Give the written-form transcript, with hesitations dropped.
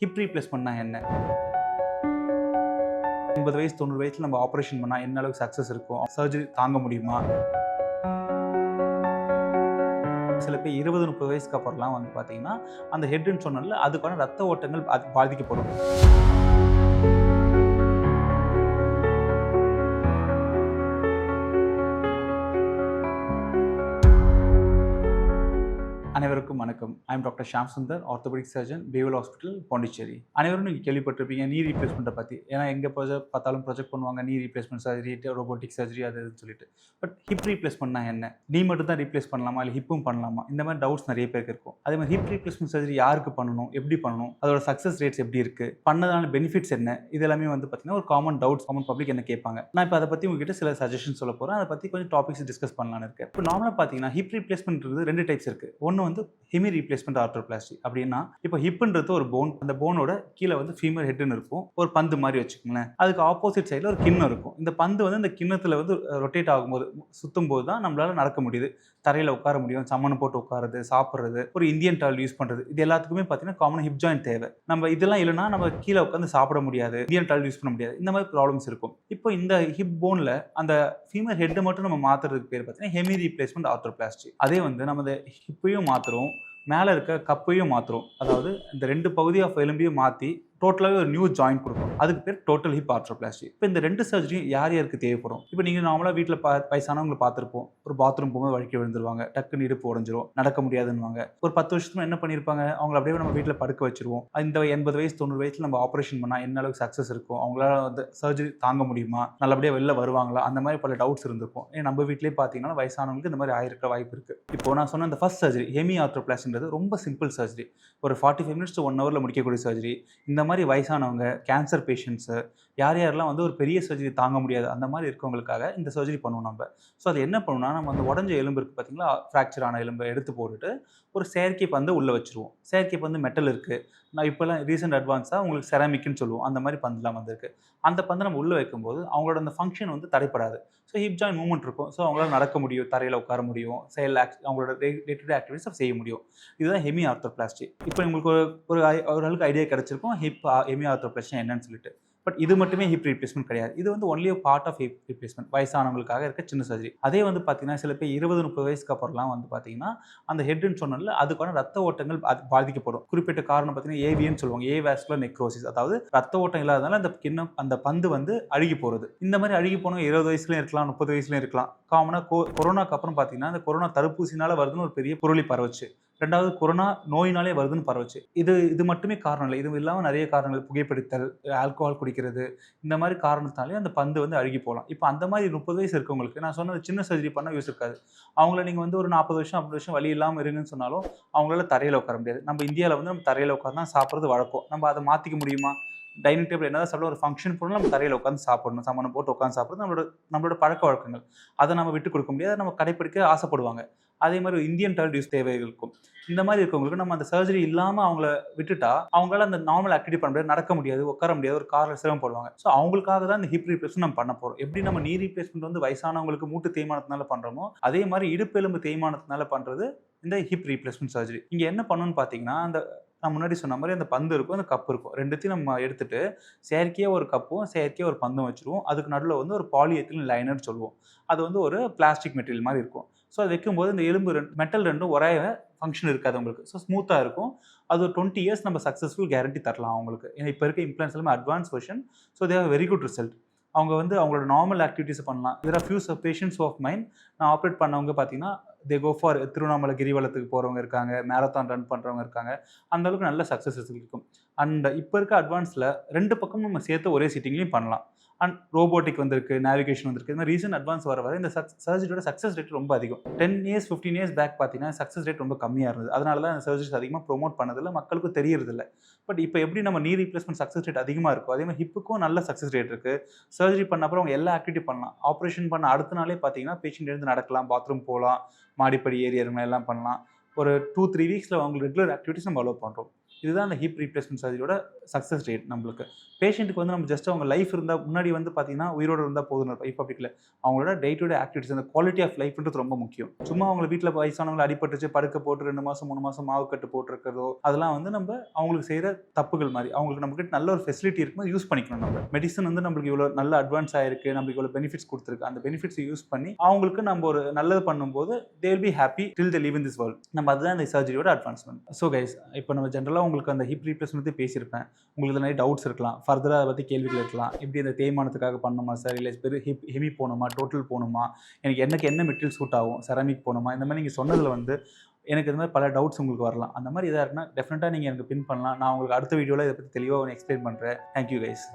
Hip ரீப்ளேஸ்மெண்ட்னா என்ன? 80 வயசு 90 வயசுல நம்ம ஆப்பரேஷன் பண்ணா என்ன அளவுக்கு சக்சஸ் இருக்கும்? சர்ஜரி தாங்க முடியுமா? சில பேர் 20, 30 வயசுக்கு அப்புறம்லாம் வந்து பார்த்தீங்கன்னா, அந்த ஹெட்ன்னு சொன்னேன்ல, அதுக்கான ரத்த ஓட்டங்கள் பாதிக்கப்படும். அனைவருக்கும் வணக்கம். I am doctor Sham Sundar, orthopaedic surgeon, பேவல் ஹாஸ்பிட்டல், பாண்டிச்சேரி. அனைவரும் நீங்க கேள்விப்பட்டிருப்பீங்க நீ ரீப்ளேஸ்மெண்ட்ட பத்தி. ஏன்னா எங்க பார்த்தாலும் ப்ரொஜெக்ட் பண்ணுவாங்க knee replacement surgery, robotic surgery அது இதுன்னு சொல்லிட்டு. பட் ஹிப் ரீப்ளேஸ்மெண்ட்னா என்ன? நீ மட்டும் தான் ரீப்ளேஸ் பண்ணலாமா? இல்ல ஹிப்பும் பண்ணலாமா? இந்த மாதிரி டவுட்ஸ் நிறைய பேருக்கு இருக்கும். அதே மாதிரி ஹிப் ரீப்ளேஸ்மெண்ட் சர்ஜரி யாருக்கு பண்ணணும்? எப்படி பண்ணணும்? அதோட சக்சஸ் ரேட்ஸ் எப்படி இருக்கு? பண்ணதான பெனிஃபிட்ஸ் என்ன? இது எல்லாமே வந்து பார்த்தீங்கன்னா ஒரு காமன் டவுட்ஸ் காமன் பப்ளிக் என்ன கேட்பாங்க. நான் இப்போ அதை பத்தி உங்ககிட்ட சில சஜஷன் சொல்ல போறேன். அதை பத்தி கொஞ்சம் டாபிக்ஸ் டிஸ்கஸ் பண்ணலாம்னு இருக்கேன். இப்போ நார்மலா பார்த்தீங்கன்னா ஹிப் ரீப்ளேஸ்மெண்ட் 2 டைப்ஸ் இருக்கு. ஒன்னு வந்து ஹெமி ரீப்ளேஸ்மெண்ட் ஆர்த்ரோபிளாஸ்டி அப்படின்னா இப்போ ஹிப்ன்றது ஒரு போன், அந்த போனோட கீழே வந்து ஃபீமர் ஹெட்னு இருக்கும், ஒரு பந்து மாதிரி வச்சுக்கோங்களேன். அதுக்கு ஆப்போசிட் சைடில் ஒரு கிண்ணம் இருக்கும். இந்த பந்து வந்து இந்த கிண்ணத்தில் வந்து ரொட்டேட் ஆகும்போது சுத்தும் போது தான் நம்மளால நடக்க முடியுது, தரையில் உட்கார முடியும், சம்மணம் போட்டு உட்காருறது, சாப்பிட்றது, ஒரு இந்தியன் டால் யூஸ் பண்ணுறது, இது எல்லாத்துக்குமே பார்த்தீங்கன்னா காமன் ஹிப் ஜாயிண்ட் தேவை. நம்ம இதெல்லாம் இல்லைன்னா நம்ம கீழே உட்காந்து சாப்பிட முடியாது, இந்தியன் டால் யூஸ் பண்ண முடியாது, இந்த மாதிரி ப்ராப்ளம்ஸ் இருக்கும். இப்போ இந்த ஹிப் போனில் அந்த ஃபீமர் ஹெட்டை மட்டும் நம்ம மாற்றுறதுக்கு பேர் பார்த்தீங்கன்னா ஹெமி ரீப்ளேஸ்மெண்ட் ஆர்த்ரோபிளாஸ்டி. அதே வந்து நம்ம ஹிப்பையும் மாற்றுறோம், மேலே இருக்க கப்பையும் மாற்றுறோம். அதாவது இந்த 2 பகுதி ஆஃப் எலும்பையும் மாற்றி டோட்டலாகவே ஒரு நியூ ஜாயிண்ட் கொடுக்கும். அதுக்கு பேர் டோட்டல் ஹிப் ஆர்த்ரோபிளாஸ்டி. இப்போ இந்த 2 சர்ஜரியும் யார் யாருக்கு தேவைப்படும்? இப்போ நீங்கள் நார்மலாக வீட்டில் வயசானவங்களை பார்த்துருப்போம். ஒரு பாத்ரூம் போகும்போது வழுக்கி விழுந்துருவாங்க, டக்குன்னு இடுப்பு உடஞ்சிரும், நடக்க முடியாதுன்னுவாங்க. ஒரு 10 வருஷத்துக்கு என்ன பண்ணியிருப்பாங்க, அவங்கள அப்படியே நம்ம வீட்டில் படுக்க வச்சிருவோம். இந்த 80 வயசு 90 வயசுல நம்ம ஆப்ரேஷன் பண்ணால் என்ன அளவுக்கு சக்ஸஸ் இருக்கும், அவங்களால வந்து சர்ஜரி தாங்க முடியுமா, நல்லபடியாக வெளில வருவாங்களா, அந்த மாதிரி பல டவுட்ஸ் இருந்திருக்கும். ஏன் நம்ம வீட்டிலே பார்த்தீங்கன்னா வயசானவங்களுக்கு இந்த மாதிரி ஆயிருக்க வாய்ப்பு இருக்குது. இப்போ நான் சொன்ன இந்த ஃபர்ஸ்ட் சர்ஜரி ஹெமி ஆர்த்ரோபிளாஸ்டின்றது ரொம்ப சிம்பிள் சர்ஜரி. ஒரு 45 மினிட்ஸ் to 1 ஹவரில் முடிக்கக்கூடிய சர்ஜரி. இந்த மாதிரி வயசானவங்க, கேன்சர் பேஷண்ட்ஸு, யார் யாரெல்லாம் வந்து ஒரு பெரிய சர்ஜரி தாங்க முடியாது அந்த மாதிரி இருக்கவங்களுக்காக இந்த சர்ஜரி பண்ணுவோம் நம்ம. ஸோ அது என்ன பண்ணுவோம்னா, நம்ம அந்த உடஞ்ச எலும்பு இருக்குது பார்த்தீங்களா, ஃப்ராக்சர் ஆன எலும்பை எடுத்து போட்டுட்டு ஒரு செயற்கை பந்து உள்ளே வச்சுருவோம். செயற்கை பந்து மெட்டல் இருக்குது. நான் இப்போலாம் ரீசெண்ட் அட்வான்ஸாக உங்களுக்கு செராமிக்னு சொல்லுவோம், அந்த மாதிரி பந்துலாம் வந்திருக்கு. அந்த பந்தை நம்ம உள்ளே வைக்கும்போது அவங்களோட அந்த ஃபங்க்ஷன் வந்து தடைப்படாது. ஸோ ஹிப் ஜாயின் மூவ்மெண்ட் இருக்கும். ஸோ அவங்களால நடக்க முடியும், தரையில் உட்கார முடியும், அவங்களோட டே டு டே ஆக்டிவிட்டிஸ் செய்ய முடியும். இதுதான் ஹெமி ஆர்த்ரோபிளாஸ்டி. இப்போ உங்களுக்கு ஒரு ஓரளவுக்கு ஐடியா கிடைச்சிருக்கும் ஹெமி ஆர்த்ரோபிளாஸ்டி என்னன்னு சொல்லிட்டு. பட் இது மட்டுமே ஹிப் ரீப்ளேஸ்மெண்ட் கிடையாது. இது வந்து only part of hip replacement, வயசானவங்களுக்காக இருக்க சின்ன சர்ஜரி. அதே வந்து பார்த்தீங்கன்னா சில பேர் 20, 30 வயசுக்கு அப்புறம்லாம் வந்து பார்த்தீங்கன்னா அந்த ஹெட்ன்னு சொன்னேன்ல, அதுக்கான ரத்த ஓட்டங்கள் பாதிக்கப்படும். குறிப்பிட்ட காரணம் பார்த்தீங்கன்னா ஏவின்னு சொல்லுவாங்க, ஏவாஸ்குலர் நெக்ரோசிஸ். அதாவது ரத்த ஓட்டம் இல்லாதனால அந்த கிண்ணம் அந்த பந்து வந்து அழுகி போகிறது. இந்த மாதிரி அழுகி போனவங்க 20 வயசுலயும் இருக்கலாம், 30 வயசுலயும் இருக்கலாம். காமனாக கொரோனாக்கு அப்புறம் பார்த்தீங்கன்னா இந்த கொரோனா தடுப்பூசினால வருதுன்னு ஒரு பெரிய புரளி பரவுச்சு. 2வது கொரோனா நோயினாலே வருதுன்னு பரவுச்சு. இது மட்டுமே காரணம் இல்லை. இது இல்லாமல் நிறைய காரணங்கள், புகைப்பிடித்தல், ஆல்கஹால் குடிக்கிறது, இந்த மாதிரி காரணத்தினாலே அந்த பந்து வந்து அழுகி போகலாம். இப்போ அந்த மாதிரி 30 வயசு இருக்கவங்களுக்கு நான் சொன்ன சின்ன சர்ஜரி பண்ணால் யூஸ் இருக்காது. அவங்கள நீங்கள் வந்து ஒரு 40 வருஷம் 50 வருஷம் வலி இல்லாமல் இருங்கன்னு சொன்னாலும் அவங்களால தரையில் உட்கார முடியாது. நம்ம இந்தியாவில் வந்து நம்ம தரையில் உட்காந்து தான் சாப்பிட்றது வழக்கம். நம்ம அதை மாற்றிக்க முடியுமா? டைனிங் டேபிள் என்னதான் சாப்பிட ஒரு ஃபங்க்ஷன் போனாலும் நம்ம தரையில் உட்காந்து சாப்பிடணும், சமணம் போட்டு உட்காந்து சாப்பிட்றது நம்மளோட பழக்க வழக்கங்கள். அதை நம்ம விட்டு கொடுக்க முடியாது, நம்ம கடைப்பிடிக்க ஆசைப்படுவாங்க. அதே மாதிரி இந்தியன் டாய்லெட் யூஸ் தேவைகள் இருக்கும். இந்த மாதிரி இருக்கவங்களுக்கு நம்ம அந்த சர்ஜரி இல்லாமல் அவங்கள விட்டுட்டா அவங்களால அந்த நார்மல் ஆக்டிவிட்டி பண்ண முடியாது, நடக்க முடியாது, உட்கார முடியாது, ஒரு காரில் சிரமப்படுவாங்க. ஸோ அவங்களுக்காக தான் இந்த ஹிப் ரீப்ளேஸ்மெண்ட் நம்ம பண்ண போகிறோம். எப்படி நம்ம நீ ரீப்ளேஸ்மெண்ட் வந்து வயசானவங்களுக்கு மூட்டு தேய்மானத்தினால பண்ணுறோமோ, அதே மாதிரி இடுப்பெலும்பு தேய்மானத்தினால பண்ணுறது இந்த ஹிப் ரீப்ளேஸ்மெண்ட் சர்ஜரி. இங்கே என்ன பண்ணணும்னு பார்த்தீங்கன்னா, நான் முன்னாடி சொன்ன மாதிரி அந்த பந்து இருக்கும், அந்த கப் இருக்கும். 2த்தையும் நம்ம எடுத்துட்டு செயற்கையாக ஒரு கப்பும் செயற்கையாக ஒரு பந்தும் வச்சுருவோம். அதுக்கு நடுவில் வந்து ஒரு பாலிஎத்திலீன் லைனர் சொல்லுவோம். அது வந்து ஒரு பிளாஸ்டிக் மெட்டீரியல் மாதிரி இருக்கும். ஸோ அது வைக்கும்போது இந்த எலும்பு மெட்டல் ரெண்டும் ஒரே ஃபங்க்ஷன் இருக்காது உங்களுக்கு. ஸோ ஸ்மூத்தாக இருக்கும். அது ஒரு 20 இயர்ஸ் நம்ம சக்ஸஸ்ஃபுல் கேரண்டி தரலாம் அவங்களுக்கு. ஏன்னா இப்போ இருக்க இம்ப்ளான்ஸ் எல்லாமே advance version. So they have very good result. அவங்க வந்து அவங்களோட நார்மல் ஆக்டிவிட்டீஸ் பண்ணலாம். There are few patients of mind நான் ஆப்ரேட் பண்ணவங்க பார்த்தீங்கன்னா தே கோ ஃபார் திருவண்ணாமலை கிரிவலத்துக்கு போகிறவங்க இருக்காங்க, மேரத்தான் ரன் பண்ணுறவங்க இருக்காங்க. அந்த அளவுக்கு நல்ல சக்ஸஸ் இருக்கும். அண்ட் இப்போ இருக்க அட்வான்ஸில் 2 பக்கமும் நம்ம சேர்த்து ஒரே சிட்டிங்லையும் பண்ணலாம். அண்ட் ரோபோட்டிக் வந்திருக்கு, நேவிகேஷன் வந்திருக்கு. இந்த மாதிரி ரீசன்ட் அட்வான்ஸ் வர இந்த சர்ஜரியோட சக்ஸஸ் ரேட் ரொம்ப அதிகம். 10 இயர்ஸ் 15 இயர்ஸ் பேக் பார்த்தீங்கன்னா சக்ஸஸ் ரேட் ரொம்ப கம்மியாக இருந்தது. அதனால தான் இந்த சர்ஜரிஸ் அதிகமாக ப்ரொமோட் பண்ணதில்லை, மக்களுக்கும் தெரியறதில்ல. பட் இப்போ எப்படி நம்ம நீ ரீப்ளேஸ்மெண்ட் சக்ஸஸ் ரேட் அதிகமாக இருக்கும், அதே மாதிரி ஹிப்புக்கும் நல்ல சக்ஸஸ் ரேட் இருக்குது. சர்ஜரி பண்ண அப்புறம் அவங்க எல்லா ஆக்டிவிட்டி பண்ணலாம். ஆப்ரேஷன் பண்ண அடுத்த நாளே பார்த்தீங்கன்னா பேஷண்ட் எழுந்து நடக்கலாம், பாத்ரூம் போகலாம், மாடிப்படி ஏறி இறங்கலாம், எல்லாம் பண்ணலாம். ஒரு 2-3 வீக்ஸில் அவங்க ரெகுலர் ஆக்டிவிட்டிஸ் நம்ம அலோவ் பண்ணுறோம். இதுதான் அந்த ஹிப் ரீப்ளேஸ்மெண்ட் சர்ஜரியோட சக்ஸஸ் ரேட் நம்மளுக்கு. பேஷண்ட்டுக்கு வந்து நம்ம ஜஸ்ட் அவங்க லைஃப் இருந்தால் முன்னாடி வந்து பார்த்தீங்கன்னா உயிரோடு இருந்தால் போதும் இப்போ அப்படி இல்லை. அவங்களோட டே டு டே ஆக்டிவிட்டிஸ் அந்த குவாலிட்டி ஆஃப் லைஃப்ன்றது ரொம்ப முக்கியம். சும்மா அவங்க வீட்டில் வயசானவங்களை அடிபட்டுச்சு படுக்க போட்டு 2 மாதம் 3 மாதம் மாவு கட்டு போட்டிருக்கிறதோ அதெல்லாம் வந்து நம்ம அவங்களுக்கு செய்கிற தப்புகள் மாதிரி. அவங்களுக்கு நம்மகிட்ட நல்ல ஒரு ஃபெசிலிட்டி இருக்கும்போது யூஸ் பண்ணிக்கணும். நம்ம மெடிசன் வந்து நம்மளுக்கு இவ்வளோ நல்ல அட்வான்ஸ் ஆயிருக்கு, நம்மளுக்கு இவ்வளோ பெனிஃபிட்ஸ் கொடுத்துருக்கு. அந்த பெனிஃபிட்ஸ் யூஸ் பண்ணி அவங்களுக்கு நம்ம ஒரு நல்லது பண்ணும்போது they will be happy till they live in this world. நம்ம அதுதான் இந்த சர்ஜரியோட அட்வான்ஸ்மெண்ட். ஸோ கைஸ், இப்போ நம்ம ஜென்ரலாக உங்களுக்கு அந்த ஹிப் ரீப்ளேஸ்மெண்ட் பேசியிருப்பேன். உங்களுக்கு நிறைய டவுட்ஸ் இருக்கலாம், ஃபர்தராக அதை பற்றி கேள்விகள் இருக்கலாம். இப்படி இந்த தேய்மானத்துக்காக பண்ணணுமா சார், இல்லை ஹெவி போகணுமா, டோட்டல் போகணுமா, எனக்கு என்ன மெட்டீரியல் சூட் ஆகும், செராமிக் போகணுமா, இந்த மாதிரி நீங்கள் சொன்னதில் வந்து எனக்கு இது மாதிரி பல டவுட்ஸ் உங்களுக்கு வரலாம். அந்த மாதிரி எதாக இருக்குன்னா டெஃபினட்டாக நீங்கள் எனக்கு பின் பண்ணலாம். நான் உங்களுக்கு அடுத்த வீடியோவில் இதை பற்றி தெளிவாக எக்ஸ்பிளைன் பண்ணுறேன். Thank you guys.